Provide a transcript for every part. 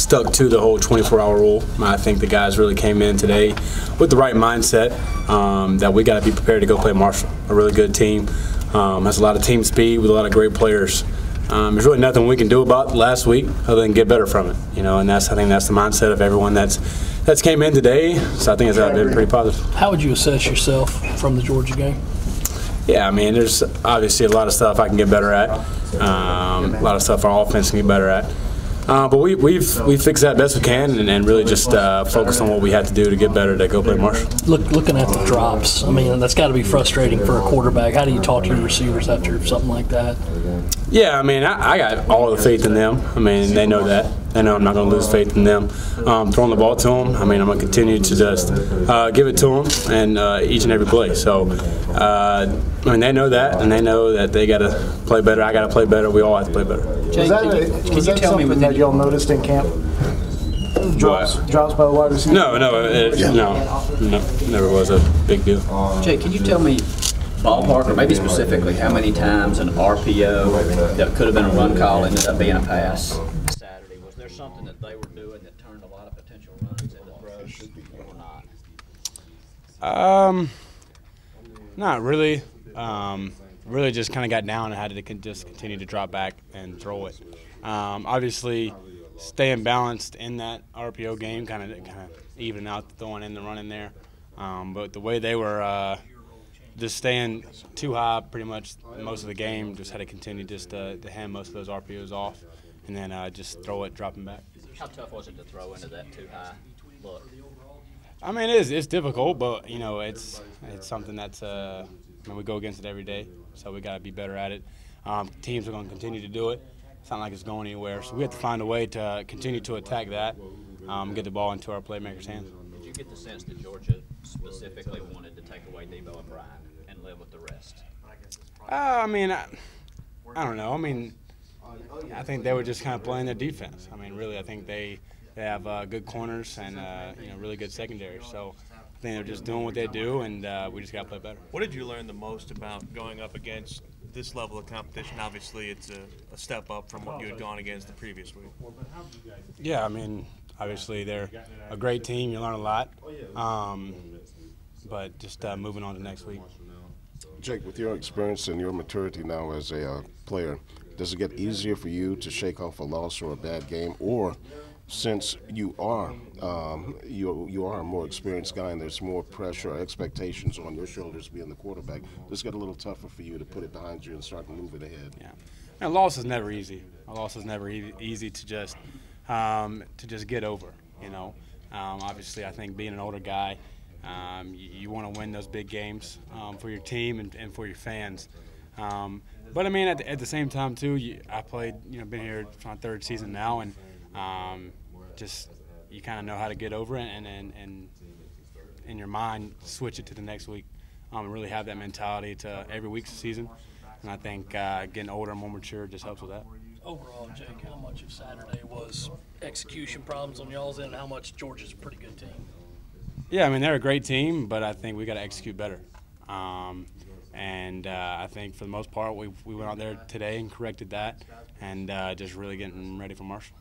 stuck to the whole 24-hour rule. I think the guys really came in today with the right mindset that we got to be prepared to go play Marshall, a really good team. Has a lot of team speed with a lot of great players. There's really nothing we can do about last week other than get better from it, and I think that's the mindset of everyone that's came in today. So I think it's been pretty positive. How would you assess yourself from the Georgia game? Yeah, I mean, there's obviously a lot of stuff I can get better at. A lot of stuff our offense can get better at. But we've fixed that best we can and really just focused on what we had to do to get better to go play Marshall. Looking at the drops, I mean, that's got to be frustrating for a quarterback. How do you talk to your receivers after something like that? Yeah, I mean, I got all the faith in them. I mean, they know that. They know I'm not going to lose faith in them. Throwing the ball to them, I mean, I'm going to continue to just give it to them and each and every play. So, I mean, they know that, and they know that they got to play better. I got to play better. We all have to play better. Jay, was that something that y'all noticed in camp? Drops by the wide receiver? No, never was a big deal. Jay, can you tell me ballpark, or maybe specifically, how many times an RPO that could have been a run call ended up being a pass Saturday? Was there something that they were doing that turned a lot of potential runs into throws or not? Not really. Really just kind of got down and had to just continue to drop back and throw it. Obviously, staying balanced in that RPO game, kind of evening out the throwing in the running there. But the way they were just staying too high pretty much most of the game, just had to continue just to hand most of those RPOs off and then just throw it, dropping back. How tough was it to throw into that too high look? I mean, it's difficult, but it's something that's we go against it every day, so we got to be better at it. Teams are going to continue to do it. It's not like it's going anywhere, so we have to find a way to continue to attack that, get the ball into our playmakers' hands. Did you get the sense that Georgia specifically wanted to take away Debo and Brian and live with the rest? I mean, I don't know. I mean, I think they were just kind of playing their defense. I mean, really, I think they have good corners and really good secondary. So I think they're just doing what they do, and we just got to play better. What did you learn the most about going up against this level of competition? Obviously, it's a step up from what you had gone against the previous week. Yeah, I mean, obviously they're a great team. You learn a lot. But just moving on to next week. Jake, with your experience and your maturity now as a player, does it get easier for you to shake off a loss or a bad game, or since you are a more experienced guy and there's more pressure or expectations on your shoulders being the quarterback, does it get a little tougher for you to put it behind you and start to move it ahead? Yeah, and loss is never easy. A loss is never easy to just get over. Obviously, I think being an older guy, you want to win those big games for your team and for your fans. But I mean, at the same time too, I played. Been here for my third season now, and just you kind of know how to get over it and in your mind switch it to the next week. Really have that mentality to every week's season, and I think getting older and more mature just helps with that. Overall, Jake, how much of Saturday was execution problems on y'all's end, and how much Georgia's a pretty good team? Yeah, I mean, they're a great team, but I think we got to execute better. I think for the most part, we went out there today and corrected that, and just really getting ready for Marshall.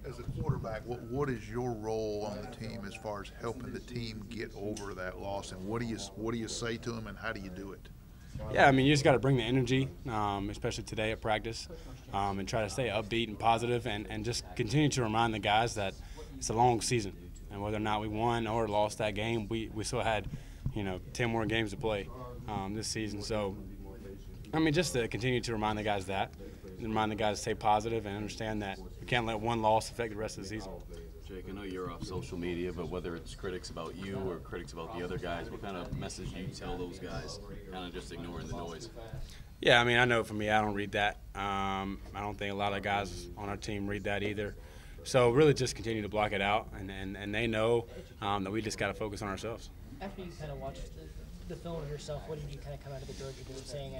As a quarterback, what is your role on the team as far as helping the team get over that loss, and what do you say to them, and how do you do it? Yeah, I mean, you just got to bring the energy, especially today at practice, and try to stay upbeat and positive, and just continue to remind the guys that it's a long season, and whether or not we won or lost that game, we still had 10 more games to play this season. So, I mean, just to continue to remind the guys that, and remind the guys to stay positive and understand that we can't let one loss affect the rest of the season. Jake, I know you're off social media, but whether it's critics about you or critics about the other guys, what kind of message do you tell those guys, kind of just ignoring the noise? Yeah, I mean, I know for me, I don't read that. I don't think a lot of guys on our team read that either. So really just continue to block it out, and they know that we just got to focus on ourselves. After you kind of watched the film of yourself, what did you kind of come out of the Georgia game saying,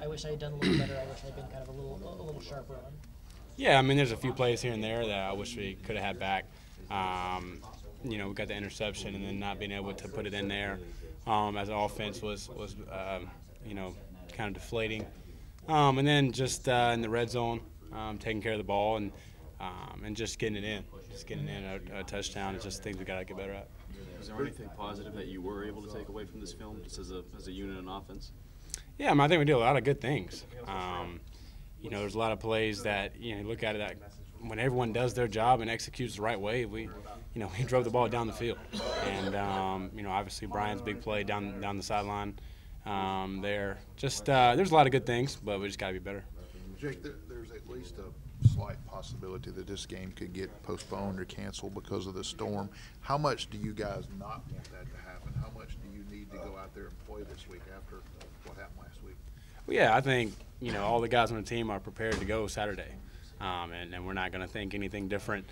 I wish I had done a little better, I wish I had been kind of a little sharper on? Yeah, I mean, there's a few plays here and there that I wish we could have had back. We got the interception and then not being able to put it in there as an offense was kind of deflating. And then just in the red zone, taking care of the ball and and just getting it in. Just getting in a touchdown is just things we got to get better at. Is there anything positive that you were able to take away from this film, just as a unit in offense? Yeah, I think we did a lot of good things. There's a lot of plays that you look at it that when everyone does their job and executes the right way, we drove the ball down the field, and obviously Brian's big play down the sideline there. Just there's a lot of good things, but we just got to be better. Jake, there's at least a slight possibility that this game could get postponed or canceled because of the storm. How much do you guys not want that to happen? How much do you need to go out there and play this week after what happened last week? Well, yeah, I think all the guys on the team are prepared to go Saturday, and we're not going to think anything different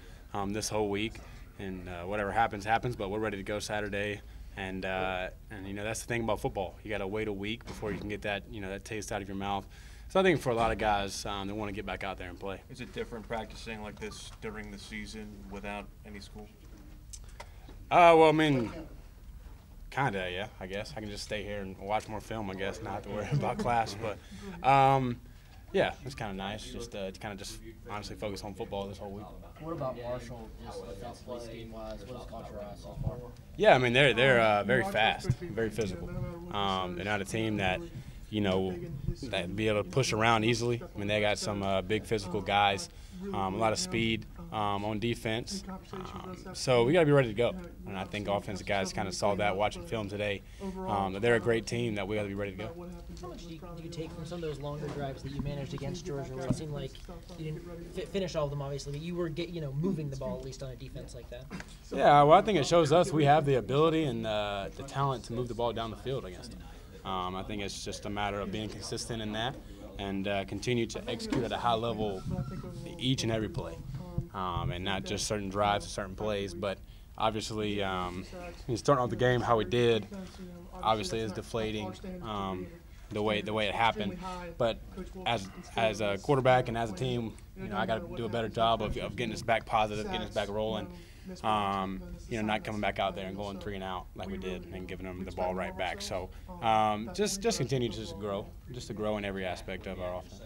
this whole week. And whatever happens, happens. But we're ready to go Saturday. And that's the thing about football. You got to wait a week before you can get that that taste out of your mouth. So I think for a lot of guys, they want to get back out there and play. Is it different practicing like this during the season without any school? Well, I mean, kind of, yeah, I guess. I can just stay here and watch more film, I guess, not have to worry about class. But, yeah, it's kind of nice just to kind of just honestly focus on football this whole week. What about Marshall, just defensively, scheme-wise? What has caught your eye so far? Yeah, I mean, they're very fast, very physical. They're not a team that that be able to push around easily. I mean, they got some big physical guys, a lot of speed on defense. So we got to be ready to go. And I think offensive guys kind of saw that watching film today. They're a great team that we got to be ready to go. How much do you take from some of those longer drives that you managed against Georgia, where it seemed like you didn't finish all of them, obviously, but you were moving the ball at least on a defense like that? Yeah, well, I think it shows us we have the ability and the talent to move the ball down the field against them. I think it's just a matter of being consistent in that and continue to execute at a high level each and every play, and not just certain drives or certain plays. But obviously, starting off the game how we did, obviously is deflating the way it happened. But as a quarterback and as a team, I got to do a better job of getting us back positive, getting us back rolling. Not coming back out there and going 3 and out like we did and giving them the ball right back. So just continue to grow in every aspect of our offense.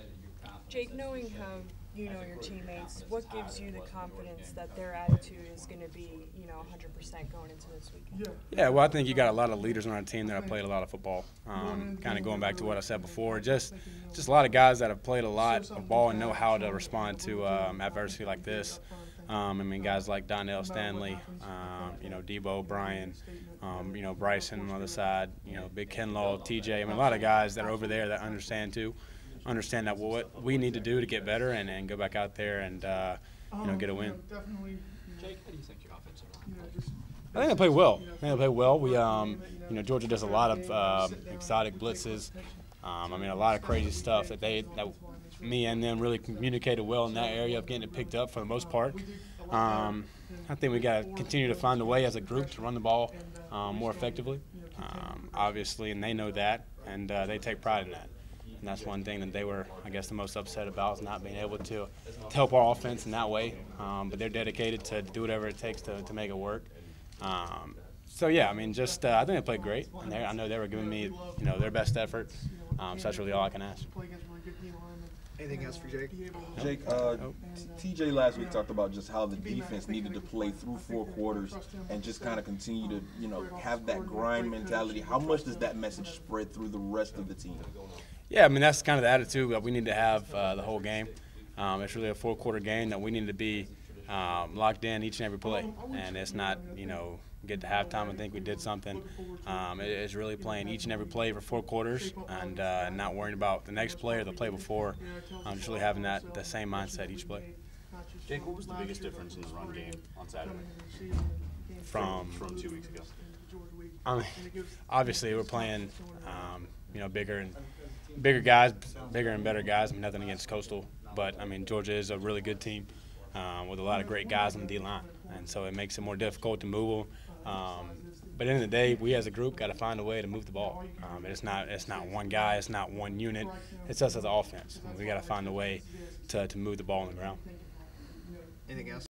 Jake, knowing how you know your teammates, what gives you the confidence that their attitude is going to be 100% going into this weekend? Yeah, well, I think you got a lot of leaders on our team that have played a lot of football. Kind of going back to what I said before, just a lot of guys that have played a lot of ball and know how to respond to adversity like this. I mean, guys like Donnell Stanley, Debo, Brian, Bryson on the other side, Big Kenlaw, TJ. I mean, a lot of guys that are over there that understand that what we need to do to get better and go back out there and, get a win. Jake, how do you think your offensive line plays? I think they play well. We, Georgia does a lot of exotic blitzes. I mean, a lot of crazy stuff that me and them really communicated well in that area of getting it picked up for the most part. I think we got to continue to find a way as a group to run the ball more effectively, obviously, and they know that, and they take pride in that. And that's one thing that they were, I guess, the most upset about, is not being able to help our offense in that way. But they're dedicated to do whatever it takes to make it work. So, yeah, I mean, I think they played great. And I know they were giving me, their best effort. So that's really all I can ask. Anything else for Jake? Jake, TJ last week talked about just how the defense needed to play through 4 quarters and just kind of continue to, have that grind mentality. How much does that message spread through the rest of the team? Yeah, I mean, that's kind of the attitude that we need to have the whole game. It's really a 4-quarter game that we need to be locked in each and every play. And it's not, get to halftime and think we did something. It's really playing each and every play for 4 quarters and not worrying about the next play or the play before. Just really having the same mindset each play. Jake, what was the biggest difference in the run game on Saturday from 2 weeks ago? I mean, obviously we're playing, bigger guys, bigger and better guys. I mean, nothing against Coastal, but I mean, Georgia is a really good team with a lot of great guys on the D-line, and so it makes it more difficult to move them. But at the end of the day, we as a group got to find a way to move the ball. It's not one guy, it's not one unit. It's us as an offense. We got to find a way to move the ball on the ground. Anything else?